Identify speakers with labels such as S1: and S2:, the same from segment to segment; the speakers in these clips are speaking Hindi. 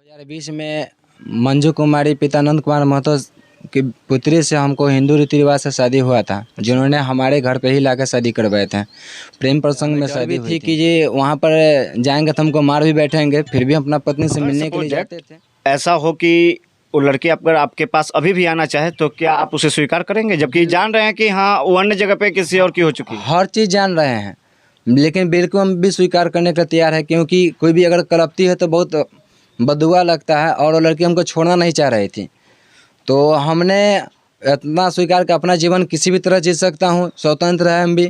S1: 2020 में मंजू कुमारी पिता नंद कुमार महतो की पुत्री से हमको हिंदू रीति रिवाज से शादी हुआ था, जिन्होंने हमारे घर पे ही लाकर शादी करवाए थे। प्रेम प्रसंग में शादी थी कि ये वहाँ पर जाएंगे तो हमको मार भी बैठेंगे, फिर भी अपना पत्नी से मिलने के लिए जाते थे।
S2: ऐसा हो कि वो लड़की अगर आपके पास अभी भी आना चाहे तो क्या आप उसे स्वीकार करेंगे, जबकि जान रहे हैं कि हाँ वो अन्य जगह पे किसी और की हो चुकी है?
S1: हर चीज़ जान रहे हैं, लेकिन बिल्कुल हम भी स्वीकार करने के लिए तैयार है, क्योंकि कोई भी अगर कलपती है तो बहुत बदुआ लगता है और वो लड़की हमको छोड़ना नहीं चाह रही थी। तो हमने इतना स्वीकार कि अपना जीवन किसी भी तरह जी सकता हूँ, स्वतंत्र है हम भी।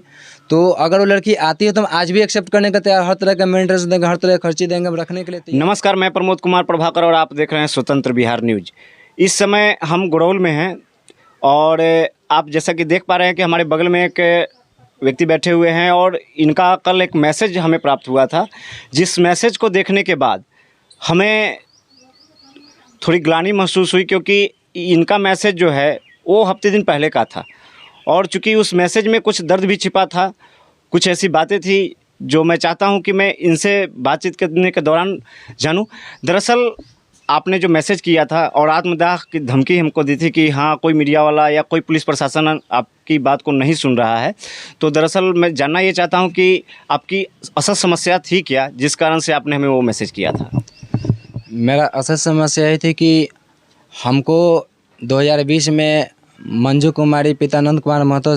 S1: तो अगर वो लड़की आती है तो हम आज भी एक्सेप्ट करने का तैयार, हर तरह का मेंटेनेंस देंगे, हर तरह का खर्ची देंगे, हम रखने के लिए तैयार।
S2: नमस्कार, मैं प्रमोद कुमार प्रभाकर और आप देख रहे हैं स्वतंत्र बिहार न्यूज। इस समय हम गुड़ौल में हैं और आप जैसा कि देख पा रहे हैं कि हमारे बगल में एक व्यक्ति बैठे हुए हैं और इनका कल एक मैसेज हमें प्राप्त हुआ था, जिस मैसेज को देखने के बाद हमें थोड़ी ग्लानि महसूस हुई, क्योंकि इनका मैसेज जो है वो हफ्ते दिन पहले का था और चूँकि उस मैसेज में कुछ दर्द भी छिपा था, कुछ ऐसी बातें थी जो मैं चाहता हूं कि मैं इनसे बातचीत करने के दौरान जानूं। दरअसल आपने जो मैसेज किया था और आत्मदाह की धमकी हमको दी थी कि हाँ कोई मीडिया वाला या कोई पुलिस प्रशासन आपकी बात को नहीं सुन रहा है, तो दरअसल मैं जानना ये चाहता हूँ कि आपकी असल समस्या थी क्या, जिस कारण से आपने हमें वो मैसेज किया था?
S1: मेरा असल समस्या यही थी कि हमको 2020 में मंजू कुमारी पिता नंद कुमार महतो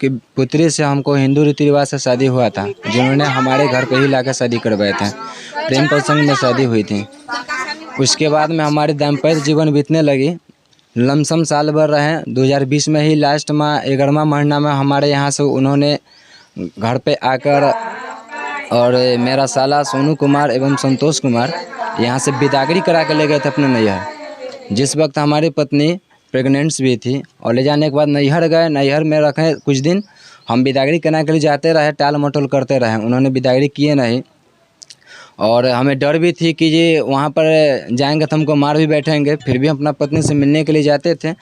S1: की पुत्री से हमको हिंदू रीति रिवाज से शादी हुआ था, जिन्होंने हमारे घर पे ही लाकर शादी करवाए थे। प्रेम प्रसंग में शादी हुई थी। उसके बाद में हमारी दाम्पत्य जीवन बीतने लगी, लमसम साल भर रहे। 2020 में ही लास्ट में 11वां महीना में हमारे यहाँ से उन्होंने घर पे आकर और मेरा साला सोनू कुमार एवं संतोष कुमार यहाँ से बिदागरी करा के ले गए थे अपने नैहर। जिस वक्त हमारी पत्नी प्रेग्नेंट्स भी थी और ले जाने के बाद नैहर गए, नैहर में रखे कुछ दिन। हम बिदागरी करने के लिए जाते रहे, टाल मटोल करते रहे, उन्होंने बिदागरी किए नहीं और हमें डर भी थी कि ये वहाँ पर जाएंगे तो हमको मार भी बैठेंगे, फिर भी अपना पत्नी से मिलने के लिए जाते थे।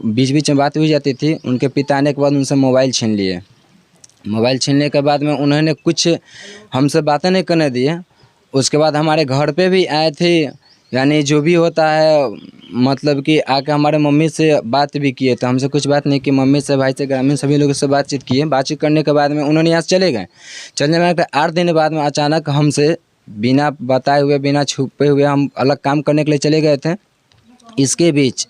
S1: बीच बीच में बात हुई जाती थी। उनके पिता आने के बाद उनसे मोबाइल छीन लिए। मोबाइल छीनने के बाद में उन्होंने कुछ हमसे बातें नहीं करने दिए। उसके बाद हमारे घर पे भी आए थे, यानी जो भी होता है मतलब कि आके हमारे मम्मी से बात भी किए थे। हमसे कुछ बात नहीं की, मम्मी से, भाई से, ग्रामीण सभी लोगों से बातचीत किए। बातचीत करने के बाद में उन्होंने यहाँ से चले गए। चलने में 8 दिन बाद में अचानक हमसे बिना बताए हुए, बिना छुपे हुए हम अलग काम करने के लिए चले गए थे। इसके बीच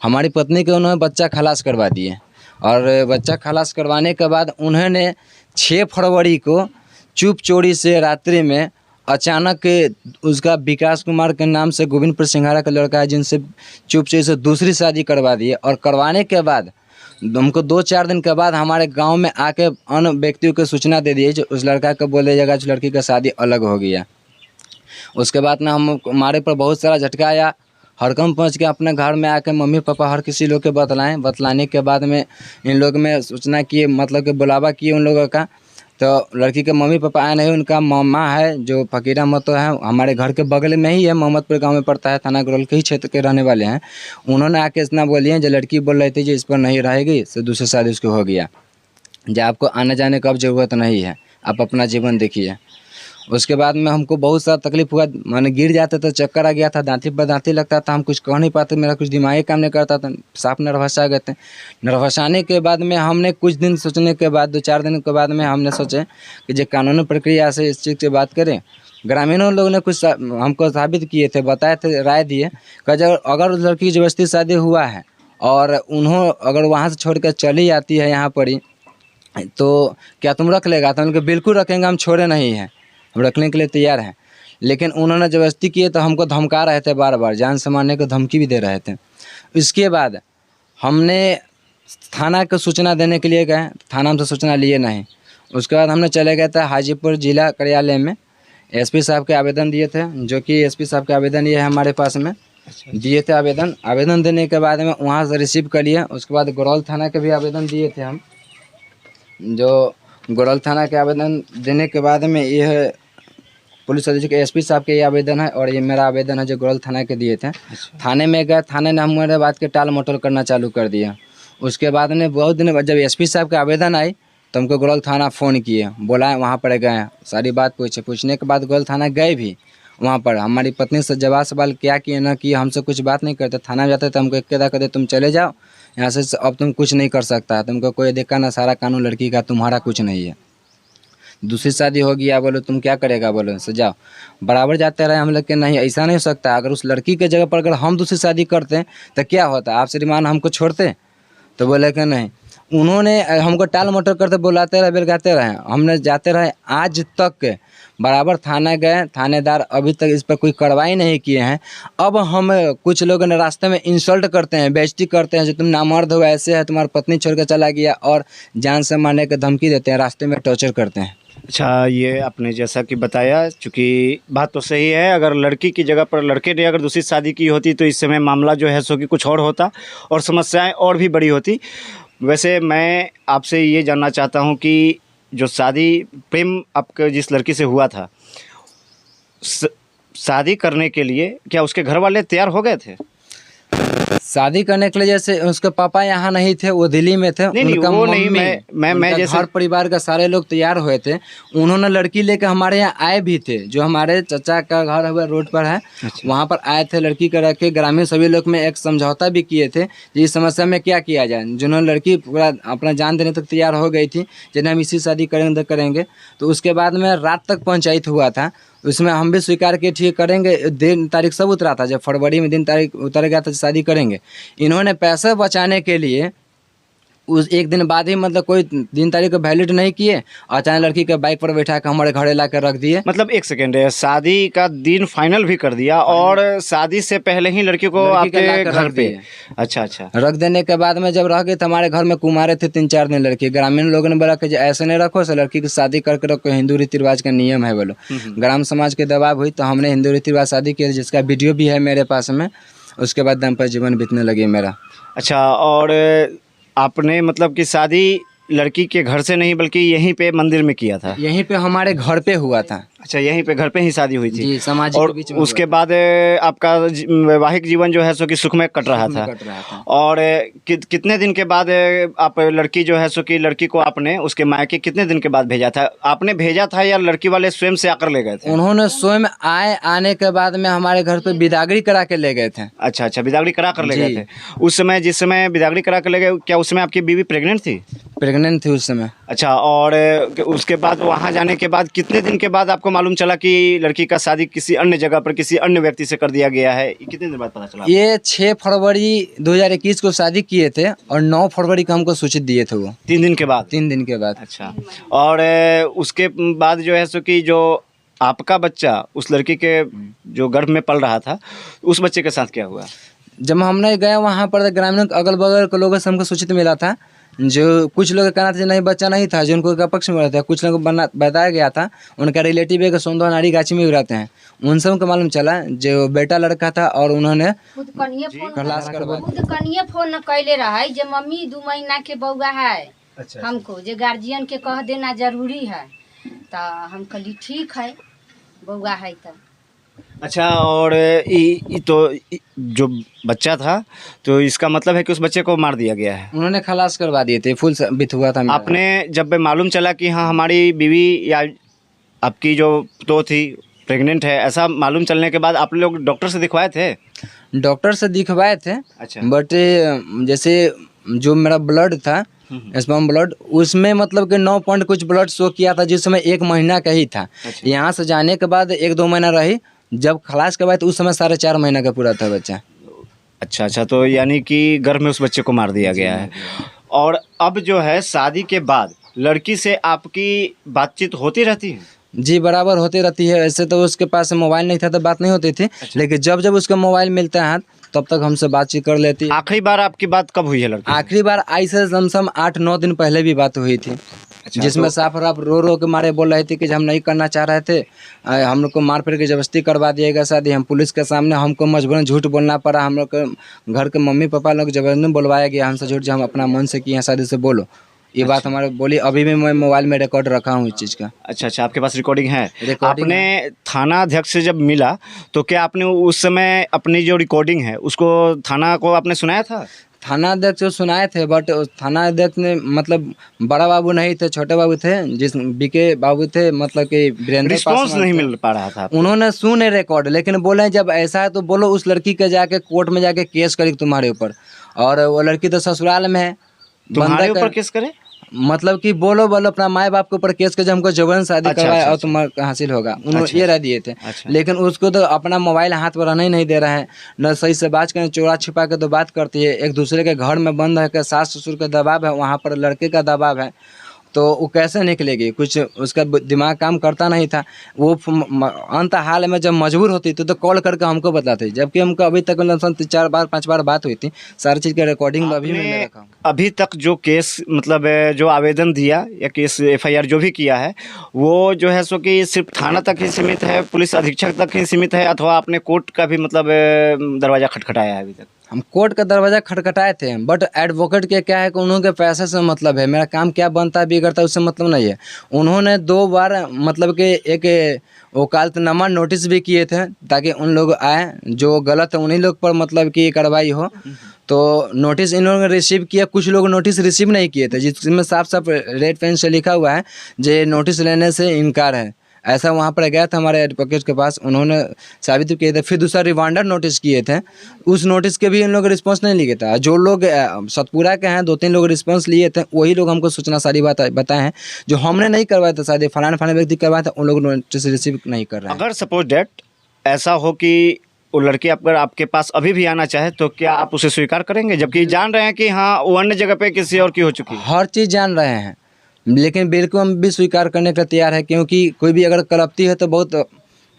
S1: हमारी पत्नी के उन्होंने बच्चा खलास करवा दिए और बच्चा खलास करवाने के बाद उन्होंने 6 फरवरी को चुप चोरी से रात्रि में अचानक उसका विकास कुमार के नाम से गोविंदपुर सिंघारा का लड़का है, जिनसे चुप चोरी से दूसरी शादी करवा दी। और करवाने के बाद हमको 2-4 दिन के बाद हमारे गांव में आके अन्य व्यक्तियों को सूचना दे दी जो उस लड़का को बोले जाएगा उस लड़की का शादी अलग हो गया। उसके बाद में हमारे पर बहुत सारा झटका आया। हड़कंप पहुँच के अपने घर में आके मम्मी पापा हर किसी लोग के बतलाने के बाद में इन लोग में सूचना किए, मतलब कि बुलावा किए उन लोगों का। तो लड़की के मम्मी पापा आए नहीं। उनका मामा है जो फकीरा महतो है, हमारे घर के बगल में ही है, मोहम्मदपुर गांव में पड़ता है, थाना गुड़ौल के ही क्षेत्र के रहने वाले हैं। उन्होंने आके इतना बोलिए जो लड़की बोल रही थी जो इस पर नहीं रहेगी, तो दूसरी शादी उसको हो गया, जो आपको आने जाने का अब ज़रूरत नहीं है, आप अपना जीवन देखिए। उसके बाद में हमको बहुत सारा तकलीफ हुआ, मैंने गिर जाते तो चक्कर आ गया था, दांती पर दांती लगता था, हम कुछ कह नहीं पाते, मेरा कुछ दिमागी काम नहीं करता था, साफ नर्वस आ गए थे। नर्वस आने के बाद में हमने कुछ दिन सोचने के बाद 2-4 दिन के बाद में हमने सोचे कि जो कानूनी प्रक्रिया से इस चीज़ की बात करें। ग्रामीणों लोगों ने कुछ हमको साबित किए थे, बताए थे, राय दिए कि अगर उस लड़की की ज़बरदस्ती शादी हुआ है और अगर वहाँ से छोड़ कर चली आती है यहाँ पर ही, तो क्या तुम रख लेगा? तो उनके बिल्कुल रखेंगे, हम छोड़े नहीं हैं, हम रखने के लिए तैयार हैं। लेकिन उन्होंने ज़बरदस्ती किए तो हमको धमका रहे थे, बार बार जान से मारने को धमकी भी दे रहे थे। इसके बाद हमने थाना को सूचना देने के लिए गए, थाना हमसे सूचना लिए नहीं। उसके बाद हमने चले गए थे हाजीपुर जिला कार्यालय में, एसपी साहब के आवेदन दिए थे, जो कि एसपी साहब के आवेदन ये है हमारे पास में, दिए थे आवेदन देने के बाद में वहाँ से रिसीव कर लिए। उसके बाद गुड़ौल थाना के भी आवेदन दिए थे हम, जो गुड़ौल थाना के आवेदन देने के बाद में यह पुलिस अधीक्षक एसपी साहब के ये आवेदन है और ये मेरा आवेदन है जो गुड़ौल थाना के दिए थे। थाने में गए, थाने ने हमारे बात के टाल मटोल करना चालू कर दिया। उसके बाद में बहुत दिन बाद जब एसपी साहब का आवेदन आई तो हमको गुड़ौल थाना फ़ोन किए, बोला वहाँ पर गए, सारी बात पूछने के बाद गुड़ौल थाना गए भी वहाँ पर हमारी पत्नी से जवाब सवाल क्या किए ना कि हमसे कुछ बात नहीं करते, थाना में जाते तो हमको एक कहते तुम चले जाओ यहाँ से, अब तुम कुछ नहीं कर सकता, तुमको कोई देखा ना, सारा कानून लड़की का, तुम्हारा कुछ नहीं है। दूसरी शादी हो गया, बोलो तुम क्या करेगा, बोलो से जाओ। बराबर जाते रहे हम लोग के, नहीं ऐसा नहीं हो सकता, अगर उस लड़की के जगह पर अगर हम दूसरी शादी करते तो क्या होता, आप श्रीमान हमको छोड़ते? तो बोले कि नहीं, उन्होंने हमको टाल मटोल करते बुलाते रहे, बेलगाते रहे, हमने जाते रहे आज तक बराबर थाना गए, थानेदार अभी तक इस पर कोई कार्रवाई नहीं किए हैं। अब हम कुछ लोग ने रास्ते में इंसल्ट करते हैं, बेइज्जती करते हैं, जो तुम नामर्द हो, ऐसे है, तुम्हारी पत्नी छोड़ के चला गया, और जान से मारने की धमकी देते हैं, रास्ते में टॉर्चर करते हैं।
S2: अच्छा, ये आपने जैसा कि बताया, चूँकि बात तो सही है, अगर लड़की की जगह पर लड़के ने अगर दूसरी शादी की होती तो इस समय मामला जो है सो कि कुछ और होता और समस्याएं और भी बड़ी होती। वैसे मैं आपसे ये जानना चाहता हूं कि जो शादी प्रेम आपके जिस लड़की से हुआ था, शादी करने के लिए क्या उसके घर वाले तैयार हो गए थे?
S1: शादी करने के लिए जैसे उसके पापा यहाँ नहीं थे, वो दिल्ली में थे।
S2: नहीं,
S1: उनका
S2: वो नहीं,
S1: मम्मी,
S2: मैं जैसे
S1: घर परिवार का सारे लोग तैयार हुए थे। उन्होंने लड़की लेकर हमारे यहाँ आए भी थे, जो हमारे चाचा का घर हुआ रोड पर है।
S2: अच्छा।
S1: वहाँ पर आए थे, लड़की का रखे, ग्रामीण सभी लोग में एक समझौता भी किए थे कि इस समस्या में क्या किया जाए। जिन्होंने लड़की पूरा अपना जान देने तक तैयार हो गई थी, जिन्हें हम इसी शादी करेंगे तो करेंगे। तो उसके बाद में रात तक पंचायत हुआ था, उसमें हम भी स्वीकार किए ठीक करेंगे, दिन तारीख सब उतरा था, जब फरवरी में दिन तारीख उतर गया था शादी करेंगे। इन्होंने पैसे बचाने के लिए उस एक दिन बाद ही, मतलब कोई दिन तारीख को वैलिड नहीं किए, अचानक लड़की के बाइक पर बैठा कर हमारे घरे ला कर रख दिए।
S2: मतलब एक सेकेंड, शादी का दिन फाइनल भी कर दिया और शादी से पहले ही लड़की को आपके घर पे? अच्छा अच्छा।
S1: रख देने के बाद में जब रह गए तो हमारे घर में कुमारे थे 3-4 दिन लड़की। ग्रामीण लोगों ने बोला कि ऐसे नहीं रखो, से लड़की की शादी करके रखो, हिंदू रीति रिवाज का नियम है बोलो। ग्राम समाज के दबाव हुई तो हमने हिंदू रीति रिवाज शादी की, जिसका वीडियो भी है मेरे पास में। उसके बाद दाम्पत्य जीवन बीतने लगी मेरा।
S2: अच्छा, और आपने मतलब कि शादी लड़की के घर से नहीं बल्कि यहीं पे मंदिर में किया था?
S1: यहीं पे हमारे घर पे हुआ था।
S2: अच्छा, यहीं पे घर पे ही शादी हुई थी?
S1: जी, सामाजिक
S2: और
S1: के बीच में
S2: उसके बाद आपका वैवाहिक जीवन जो है सो कि सुख में कट रहा था। और कितने दिन के बाद आप लड़की जो है सो कि लड़की को आपने उसके मायके कितने दिन के बाद भेजा था? आपने भेजा था या लड़की वाले स्वयं से आकर ले गए थे?
S1: उन्होंने स्वयं आने के बाद में हमारे घर पे बिदागरी करा के ले गए थे।
S2: अच्छा अच्छा, बिदागरी करा कर ले गए थे। उस समय जिस समय बिदागरी करा कर ले गए, क्या उसमें आपकी बीवी प्रेग्नेंट थी?
S1: प्रेग्नेंट थी उस समय।
S2: अच्छा, और उसके बाद वहाँ जाने के बाद कितने दिन के बाद आपको मालूम चला कि लड़की का शादी किसी अन्य जगह पर किसी अन्य व्यक्ति से कर दिया गया है? कितने दिन बाद पता चला?
S1: ये 6 फरवरी 2021 को शादी किए थे और 9 फरवरी को हमको सूचित दिए थे वो।
S2: 3 दिन के बाद?
S1: 3 दिन के बाद।
S2: अच्छा, और उसके बाद जो है सो कि जो आपका बच्चा उस लड़की के जो गर्भ में पल रहा था, उस बच्चे के साथ क्या हुआ?
S1: जब हमने गए वहाँ पर ग्रामीण अगल बगल के लोगों से हमको सूचित मिला था, जो कुछ लोग कहना था नहीं बच्चा नहीं था, जो उनको पक्ष में रहता है, कुछ लोगों को बताया गया था, उनका रिलेटिव एक सोंधवा नारी गाछी में भी रहते हैं, उनसे उनको मालूम चला जो बेटा लड़का था और उन्होंने
S3: खुद कनिए फोन न कैले रहा जे मम्मी 2 महीना के बउआ है। अच्छा। हमको जे गार्जियन के कह देना जरूरी है, तो हम कहली ठीक है बउआ है तो।
S2: अच्छा, और तो जो बच्चा था तो इसका मतलब है कि उस बच्चे को मार दिया गया है?
S1: उन्होंने खलास करवा दिए थे, फुल बित हुआ था।
S2: आपने जब मालूम चला कि हाँ हमारी बीवी या आपकी जो तो थी प्रेग्नेंट है, ऐसा मालूम चलने के बाद आप लोग डॉक्टर से दिखवाए थे?
S1: डॉक्टर से दिखवाए थे। अच्छा। बट जैसे जो मेरा ब्लड था, स्पर्म ब्लड, उसमें मतलब कि 9 पॉइंट कुछ ब्लड शो किया था, जिस समय 1 महीना का ही था। अच्छा। यहाँ से जाने के बाद 1-2 महीना रही, जब खलास के बाद तो उस समय 4.5 महीना का पूरा था बच्चा।
S2: अच्छा अच्छा, तो यानी कि गर्भ में उस बच्चे को मार दिया गया है। और अब जो है शादी के बाद लड़की से आपकी बातचीत होती रहती है?
S1: जी, बराबर होती रहती है। ऐसे तो उसके पास मोबाइल नहीं था तो बात नहीं होती थी। अच्छा। लेकिन जब जब उसका मोबाइल मिलता है तब तक हमसे बातचीत कर लेती है।
S2: आखिरी बार आपकी बात कब हुई है लड़की?
S1: आखिरी बार आई से लमसम 8-9 दिन पहले भी बात हुई थी। अच्छा, जिसमें साफ राफ रो के मारे बोल रहे थे कि हम नहीं करना चाह रहे थे, हम लोग को मार पीट के जबरदस्ती करवा दिएगा शादी। हम पुलिस के सामने हमको मजबूरन झूठ बोलना पड़ा, हम लोग के घर के मम्मी पापा लोग जबरदस्ती बुलवाया गया हमसे झूठ, जो हम अपना मन से किए शादी से बोलो। ये बात हमारे बोली, अभी भी मैं मोबाइल में रिकॉर्ड रखा हूँ इस चीज़ का। अच्छा अच्छा, आपके पास रिकॉर्डिंग है? आपने थाना अध्यक्ष से जब मिला तो क्या आपने उस समय अपनी जो रिकॉर्डिंग है उसको थाना को आपने सुनाया था? थाना अध्यक्ष को सुनाए थे, बट थाना अध्यक्ष ने मतलब बड़ा बाबू नहीं थे, छोटे बाबू थे, जिस बीके बाबू थे, मतलब कि वीरेंद्र
S2: रिस्पॉन्स
S1: पासवान
S2: नहीं
S1: थे।
S2: मिल पा रहा था आपको।
S1: उन्होंने सुने रिकॉर्ड, लेकिन बोले जब ऐसा है तो बोलो उस लड़की के जाके कोर्ट में जाके केस करी तुम्हारे ऊपर, और वो लड़की तो ससुराल में है।
S2: तुम्हारे
S1: बंदा
S2: ऊपर
S1: का-
S2: केस करे?
S1: मतलब कि बोलो अपना माँ बाप के ऊपर केस कर, जो हमको जबरन शादी
S2: अच्छा,
S1: करवाया
S2: अच्छा,
S1: और
S2: अच्छा।
S1: तुम्हारा हासिल होगा, उन्होंने
S2: अच्छा,
S1: ये रह दिए थे।
S2: अच्छा।
S1: लेकिन उसको तो अपना मोबाइल हाथ पर रहने ही नहीं दे रहे हैं, न सही से बात करें, चोरा छिपा के तो बात करती है, एक दूसरे के घर में बंद है के सास ससुर का दबाव है, वहाँ पर लड़के का दबाव है, तो वो कैसे निकलेगी? कुछ उसका दिमाग काम करता नहीं था। वो अंत हाल में जब मजबूर होती तो कॉल करके हमको बताती, जबकि हमको अभी तक 4 बार 5 बार बात हुई थी, सारी चीज़ का रिकॉर्डिंग अभी
S2: आपने
S1: मैंने रखा हूँ।
S2: अभी तक जो केस मतलब जो आवेदन दिया या केस एफआईआर जो भी किया है, वो जो है सो कि सिर्फ थाना तक ही सीमित है, पुलिस अधीक्षक तक ही सीमित है, अथवा आपने कोर्ट का भी मतलब दरवाजा खटखटाया है अभी तक?
S1: हम कोर्ट का दरवाज़ा खटखटाए थे, बट एडवोकेट के क्या है कि उन्होंने पैसे से मतलब है, मेरा काम क्या बनता है बिगड़ता है उससे मतलब नहीं है। उन्होंने 2 बार मतलब कि एक वकालतनामा नोटिस भी किए थे, ताकि उन लोग आए जो गलत है उन्हीं लोग पर मतलब कि कार्रवाई हो। तो नोटिस इन लोगों ने रिसीव किया, कुछ लोग नोटिस रिसीव नहीं किए थे, जिसमें साफ साफ रेड पेन से लिखा हुआ है जे नोटिस लेने से इनकार है। ऐसा वहाँ पर गया था हमारे एडवोकेट के पास, उन्होंने साबित किए थे। फिर दूसरा रिमांडर नोटिस किए थे, उस नोटिस के भी इन लोग रिस्पांस नहीं लिए था। जो लोग सतपुरा के हैं 2-3 लोग रिस्पांस लिए थे, वही लोग हमको सूचना सारी बात बताए हैं। जो हमने नहीं करवाया था, शायद फलाने व्यक्ति करवाया था, उन लोग नोटिस रिसीव नहीं कर रहे हैं।
S2: अगर सपोज डेट ऐसा हो कि वो लड़की अगर आपके पास अभी भी आना चाहे, तो क्या आप उसे स्वीकार करेंगे, जबकि जान रहे हैं कि हाँ वो अन्य जगह पे किसी और की हो चुकी है?
S1: हर चीज़ जान रहे हैं, लेकिन बिल्कुल हम भी स्वीकार करने का तैयार है, क्योंकि कोई भी अगर कलपती है तो बहुत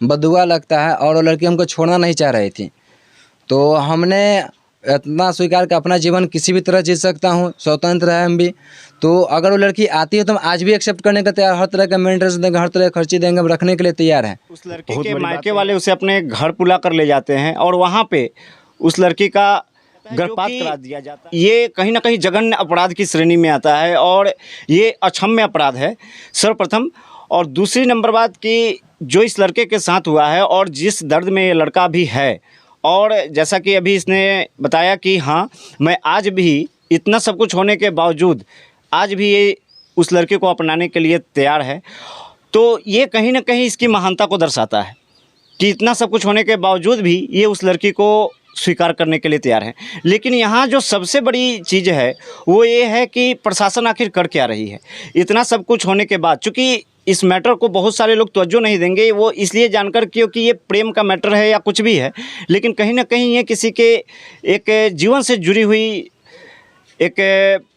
S1: बददुआ लगता है, और वो लड़की हमको छोड़ना नहीं चाह रही थी। तो हमने इतना स्वीकार कर अपना जीवन किसी भी तरह जी सकता हूँ, स्वतंत्र है हम भी। तो अगर वो लड़की आती है तो हम आज भी एक्सेप्ट करने का तैयार, हर तरह का मेंटेनेंस देंगे, हर तरह का खर्ची देंगे, हम रखने के लिए तैयार हैं।
S2: उस लड़की के मायके वाले उसे अपने घर बुला कर ले जाते हैं और वहाँ पे उस लड़की का गर्भपात करा दिया जाता है। ये कहीं ना कहीं जघन्य अपराध की श्रेणी में आता है और ये अक्षम्य अपराध है सर्वप्रथम। और दूसरी नंबर बात कि जो इस लड़के के साथ हुआ है और जिस दर्द में ये लड़का भी है, और जैसा कि अभी इसने बताया कि हाँ मैं आज भी इतना सब कुछ होने के बावजूद आज भी ये उस लड़के को अपनाने के लिए तैयार है, तो ये कहीं ना कहीं इसकी महानता को दर्शाता है कि इतना सब कुछ होने के बावजूद भी ये उस लड़की को स्वीकार करने के लिए तैयार है। लेकिन यहाँ जो सबसे बड़ी चीज़ है वो ये है कि प्रशासन आखिर कर क्या रही है इतना सब कुछ होने के बाद। चूँकि इस मैटर को बहुत सारे लोग तवज्जो नहीं देंगे, वो इसलिए जानकर क्योंकि ये प्रेम का मैटर है या कुछ भी है, लेकिन कहीं ना कहीं ये किसी के एक जीवन से जुड़ी हुई एक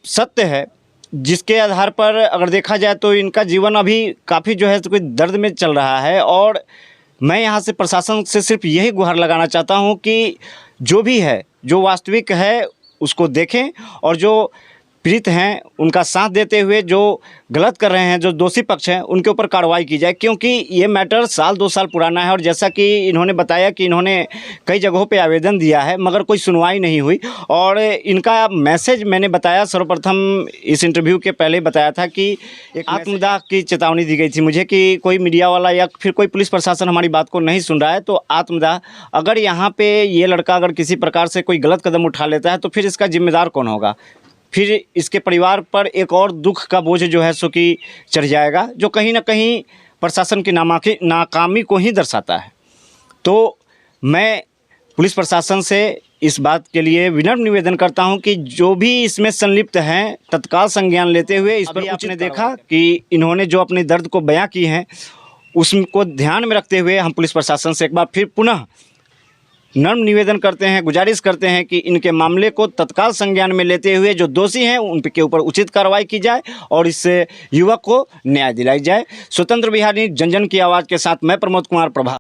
S2: सत्य है, जिसके आधार पर अगर देखा जाए तो इनका जीवन अभी काफ़ी जो है तो कोई दर्द में चल रहा है। और मैं यहाँ से प्रशासन से सिर्फ यही गुहार लगाना चाहता हूँ कि जो भी है, जो वास्तविक है उसको देखें, और जो पीड़ित हैं उनका साथ देते हुए जो गलत कर रहे हैं, जो दोषी पक्ष हैं, उनके ऊपर कार्रवाई की जाए। क्योंकि ये मैटर 1-2 साल पुराना है और जैसा कि इन्होंने बताया कि इन्होंने कई जगहों पे आवेदन दिया है मगर कोई सुनवाई नहीं हुई। और इनका मैसेज मैंने बताया सर्वप्रथम इस इंटरव्यू के पहले बताया था कि एक आत्मदाह की चेतावनी दी गई थी मुझे कि कोई मीडिया वाला या फिर कोई पुलिस प्रशासन हमारी बात को नहीं सुन रहा है तो आत्मदाह, अगर यहाँ पर ये लड़का अगर किसी प्रकार से कोई गलत कदम उठा लेता है तो फिर इसका जिम्मेदार कौन होगा? फिर इसके परिवार पर एक और दुख का बोझ जो है सो कि चढ़ जाएगा, जो कहीं ना कहीं प्रशासन की नाकामी को ही दर्शाता है। तो मैं पुलिस प्रशासन से इस बात के लिए विनम्र निवेदन करता हूं कि जो भी इसमें संलिप्त हैं तत्काल संज्ञान लेते हुए इस पर आपने देखा कि इन्होंने जो अपने दर्द को बयां की हैं उसको ध्यान में रखते हुए हम पुलिस प्रशासन से एक बार फिर पुनः नम्र निवेदन करते हैं, गुजारिश करते हैं कि इनके मामले को तत्काल संज्ञान में लेते हुए जो दोषी हैं उनके ऊपर उचित कार्रवाई की जाए और इस युवक को न्याय दिलाई जाए। स्वतंत्र बिहार न्यूज़ जन जन की आवाज़ के साथ मैं प्रमोद कुमार प्रभा।